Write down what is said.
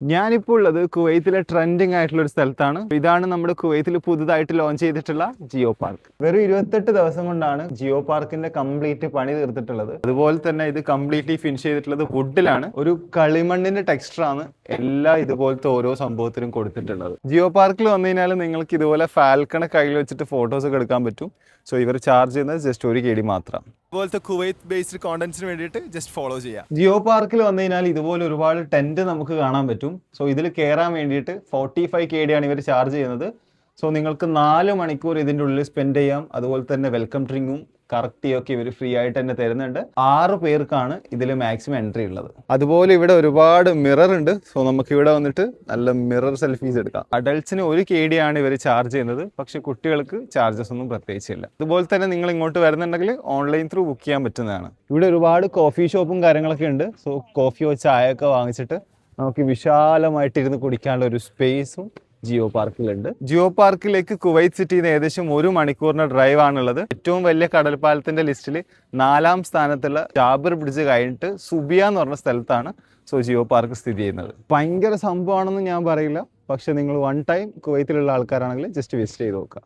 ഞാനിപ്പോൾ ഉള്ളത് കുവൈത്തിലെ ട്രെൻഡിങ് ആയിട്ടുള്ള ഒരു സ്ഥലത്താണ്. ഇതാണ് നമ്മുടെ കുവൈത്തിൽ പുതുതായിട്ട് ലോഞ്ച് ചെയ്തിട്ടുള്ള ജിയോ പാർക്ക്. വെറും 28 ദിവസം കൊണ്ടാണ് ജിയോ പാർക്കിന്റെ കംപ്ലീറ്റ് പണി തീർത്തിട്ടുള്ളത്. അതുപോലെ തന്നെ ഇത് കംപ്ലീറ്റ്ലി ഫിനിഷ് ചെയ്തിട്ടുള്ളത് വുഡിലാണ്. ഒരു കളിമണ്ണിന്റെ ടെക്സ്ചർ ആണ് എല്ലാ ഇതുപോലത്തെ ഓരോ സംഭവത്തിലും കൊടുത്തിട്ടുള്ളത്. ജിയോ പാർക്കിൽ വന്നു കഴിഞ്ഞാൽ നിങ്ങൾക്ക് ഇതുപോലെ ഫാൽക്കണെ കയ്യിൽ വെച്ചിട്ട് ഫോട്ടോസ് ഒക്കെ എടുക്കാൻ പറ്റും. സോ ഇവർ ചാർജ് ചെയ്യുന്നത് ജസ്റ്റ് 1 KD മാത്രം. ഇതുപോലത്തെ കുവൈത്ത് ബേസ്ഡ് കോണ്ടന്റ്സിന് വേണ്ടിയിട്ട് ജസ്റ്റ് ഫോളോ ചെയ്യാം. ജിയോ പാർക്കിൽ വന്നു കഴിഞ്ഞാൽ ഇതുപോലെ ഒരുപാട് ടെന്റ് നമുക്ക് കാണാൻ പറ്റും. സോ ഇതിൽ കയറാൻ വേണ്ടിയിട്ട് 45 KD ആണ് ഇവർ ചാർജ് ചെയ്യുന്നത്. സോ നിങ്ങൾക്ക് 4 മണിക്കൂർ ഇതിൻ്റെ ഉള്ളിൽ സ്പെൻഡ് ചെയ്യാം. അതുപോലെ തന്നെ വെൽക്കം ഡ്രിങ്കും കറക്റ്റ് ടീയൊക്കെ ഇവർ ഫ്രീ ആയിട്ട് തന്നെ തരുന്നുണ്ട്. 6 പേർക്കാണ് ഇതിൽ മാക്സിമം എൻട്രി ഉള്ളത്. അതുപോലെ ഇവിടെ ഒരുപാട് മിറർ ഉണ്ട്. സോ നമുക്ക് ഇവിടെ വന്നിട്ട് നല്ല മിറർ സെൽഫീസ് എടുക്കാം. അഡൾട്ട്സിന് 1 KD ആണ് ഇവർ ചാർജ് ചെയ്യുന്നത്. പക്ഷെ കുട്ടികൾക്ക് ചാർജസ് ഒന്നും പ്രത്യേകിച്ചില്ല. അതുപോലെ തന്നെ നിങ്ങൾ ഇങ്ങോട്ട് വരുന്നുണ്ടെങ്കിൽ ഓൺലൈൻ ത്രൂ ബുക്ക് ചെയ്യാൻ പറ്റുന്നതാണ്. ഇവിടെ ഒരുപാട് കോഫി ഷോപ്പും കാര്യങ്ങളൊക്കെ ഉണ്ട്. സോ കോഫിയോ ചായയൊക്കെ വാങ്ങിച്ചിട്ട് നമുക്ക് വിശാലമായിട്ടിരുന്ന് കുടിക്കാനുള്ള ഒരു സ്പേസും ജിയോ പാർക്കിലുണ്ട്. ജിയോ പാർക്കിലേക്ക് കുവൈത്ത് സിറ്റിയിൽ നിന്ന് ഏകദേശം 1 മണിക്കൂറിന്റെ ഡ്രൈവ് ആണുള്ളത്. ഏറ്റവും വലിയ കടൽപ്പാലത്തിന്റെ ലിസ്റ്റിൽ 4ാം സ്ഥാനത്തുള്ള ജാബിർ ബ്രിഡ്ജ് കഴിഞ്ഞിട്ട് സുബിയ എന്ന് പറഞ്ഞ സ്ഥലത്താണ് ജിയോ പാർക്ക് സ്ഥിതി ചെയ്യുന്നത്. ഭയങ്കര സംഭവമാണെന്ന് ഞാൻ പറയില്ല. പക്ഷെ നിങ്ങൾ 1 ടൈം കുവൈത്തിലുള്ള ആൾക്കാരാണെങ്കിൽ ജസ്റ്റ് വിസിറ്റ് ചെയ്ത് നോക്കുക.